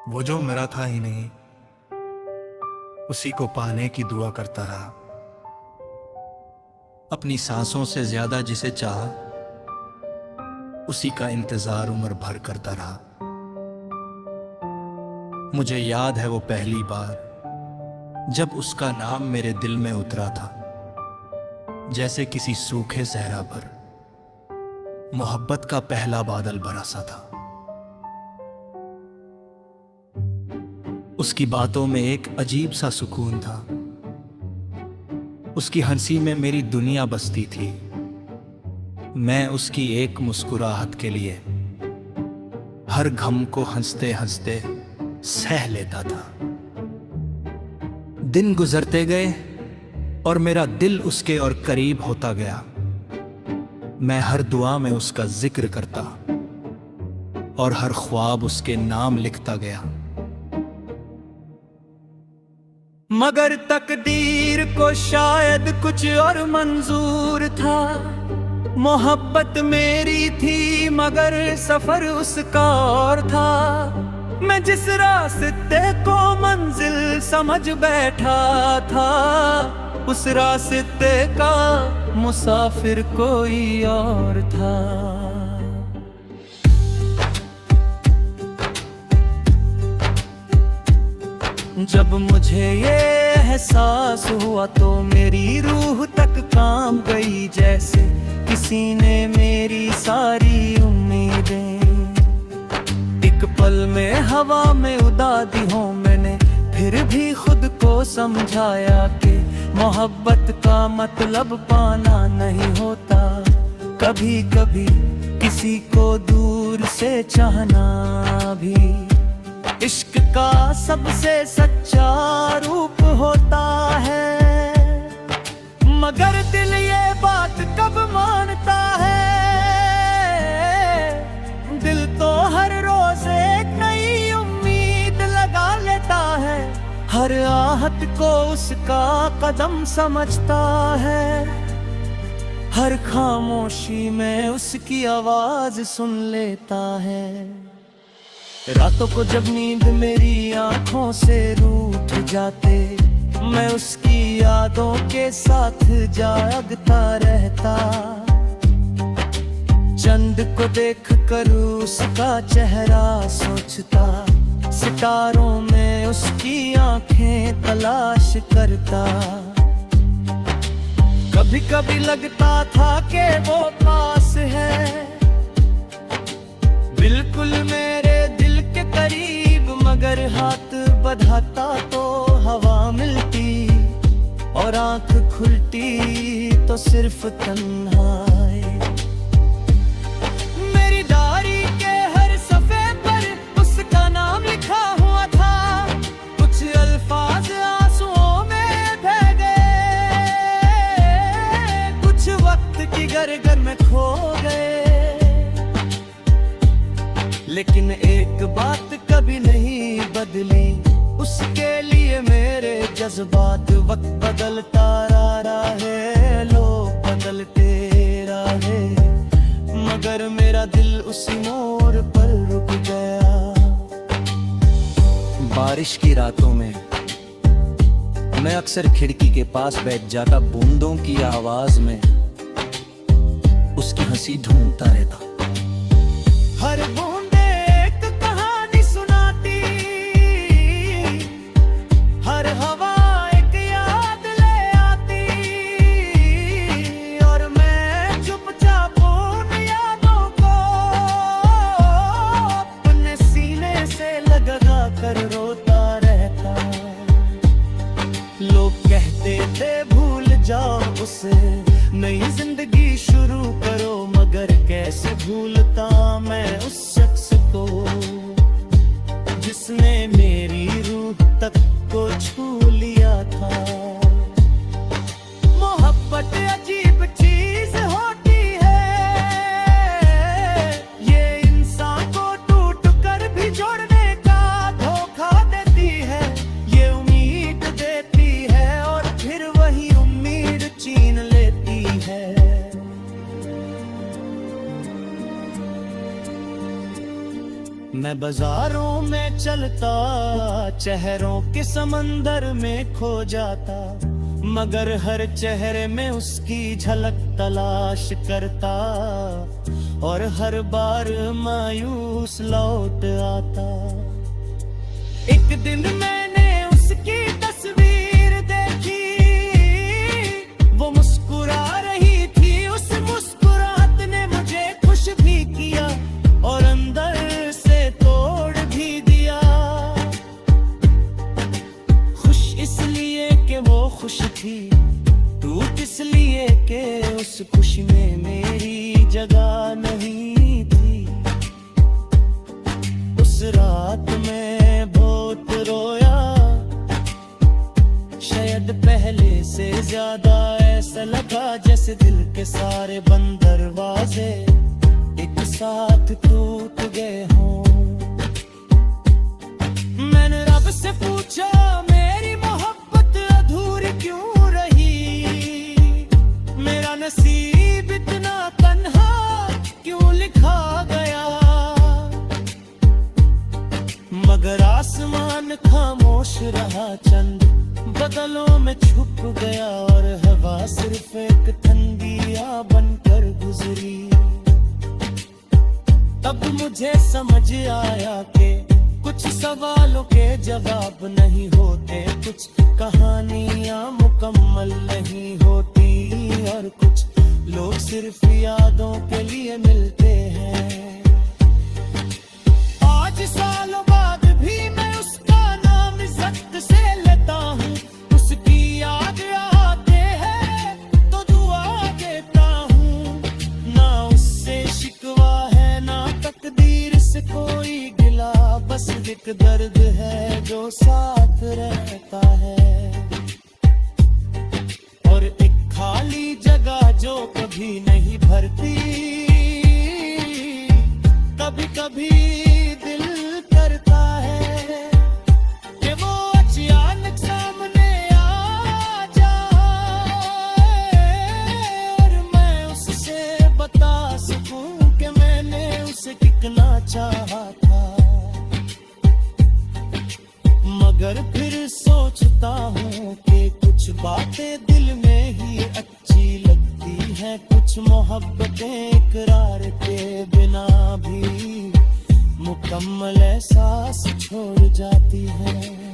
वो जो मेरा था ही नहीं, उसी को पाने की दुआ करता रहा। अपनी सांसों से ज्यादा जिसे चाहा, उसी का इंतजार उम्र भर करता रहा। मुझे याद है वो पहली बार जब उसका नाम मेरे दिल में उतरा था, जैसे किसी सूखे सहरा पर मोहब्बत का पहला बादल बरसा था। उसकी बातों में एक अजीब सा सुकून था। उसकी हंसी में मेरी दुनिया बसती थी। मैं उसकी एक मुस्कुराहट के लिए हर गम को हंसते हंसते सह लेता था। दिन गुजरते गए और मेरा दिल उसके और करीब होता गया। मैं हर दुआ में उसका जिक्र करता और हर ख्वाब उसके नाम लिखता गया। मगर तकदीर को शायद कुछ और मंजूर था। मोहब्बत मेरी थी मगर सफर उसका और था। मैं जिस रास्ते को मंजिल समझ बैठा था, उस रास्ते का मुसाफिर कोई और था। जब मुझे ये एहसास हुआ तो मेरी रूह तक कांप गई, जैसे किसी ने मेरी सारी उम्मीदें एक पल में हवा में उड़ा दी हो। मैंने फिर भी खुद को समझाया कि मोहब्बत का मतलब पाना नहीं होता। कभी कभी किसी को दूर से चाहना भी इश्क का सबसे सच्चा रूप होता है। मगर दिल ये बात कब मानता है? दिल तो हर रोज एक नई उम्मीद लगा लेता है। हर आहट को उसका कदम समझता है। हर खामोशी में उसकी आवाज सुन लेता है। रातों को जब नींद मेरी आंखों से रूठ जाते, मैं उसकी यादों के साथ जागता रहता। चंद को देख कर उसका चेहरा सोचता, सितारों में उसकी आंखें तलाश करता। कभी कभी लगता था कि वो पास है, बिल्कुल मेरे करीब, मगर हाथ बढ़ाता तो हवा मिलती और आंख खुलती तो सिर्फ तन्हाई। मेरी डायरी के हर सफ़े पर उसका नाम लिखा हुआ था। कुछ अल्फाज आंसुओं में बह गए, कुछ वक्त की गरगर में खो गए। लेकिन एक बात कभी नहीं बदली, उसके लिए मेरे जज्बात वक्त बदलता रहा है, लोग बदलते रहे, मगर मेरा दिल उसी मोड़ पर रुक गया। बारिश की रातों में मैं अक्सर खिड़की के पास बैठ जाता, बूंदों की आवाज में उसकी हंसी ढूंढता रहता। हर उसे नई जिंदगी शुरू करो, मगर कैसे भूलता मैं उस शख्स को जिसने मेरी रूह तक को छू लिया था। मोहब्बत अजीब चीज होती है, ये इंसान को टूट कर भी जोड़ने का धोखा देती है। ये उम्मीद देती है और फिर वही उम्मीद छीन लेती है। मैं बाजारों में चलता, चेहरों के समंदर में खो जाता, मगर हर चेहरे में उसकी झलक तलाश करता, और हर बार मायूस लौट आता। एक दिन मैंने उसकी तस्वीर देखी, वो मुस्कुरा रही थी, उस मुस्कुराहट ने मुझे खुश भी किया और अंदर से तोड़ भी दिया। खुश इसलिए कि वो खुश थी, टूट इसलिए कि उस खुशी में मेरी जगह नहीं थी। उस रात में बहुत रोया, शायद पहले से ज्यादा ऐसा लगा जैसे दिल के सारे बंद दरवाजे एक साथ टूट गए हों। मैंने रब से पूछा मेरी मोहब्बत अधूरी क्यों रही, मेरा नसीब इतना तन्हा क्यों लिखा गया। मगर आसमान खामोश रहा, चंद बदलों में छुप गया, और हवा सिर्फ एक ठंडी आ बनकर गुजरी। तब मुझे समझ आया कि कुछ सवालों के जवाब नहीं होते, कुछ कहानियां मुकम्मल नहीं होती, और कुछ लोग सिर्फ यादों के लिए मिलते हैं। आज सालों बाद भी मैं उसका नाम इज्जत से लेता हूँ, उसकी याद आते हैं तो दुआ देता हूँ। ना उससे शिकवा है ना तकदीर से कोई गिला, बस एक दर्द है जो साथ रहता है, और एक खाली जगह जो कभी नहीं भरती। कभी कभी दिल करता है कि वो अचानक सामने आ जाए, और मैं उससे बता सकूं कि मैंने उसे कितना चाहा था। मगर फिर सोचता हूँ कि कुछ बातें दिल में ही अच्छी लगती हैं, कुछ मोहब्बतें इकरार के बिना भी मुकम्मल एहसास छोड़ जाती है।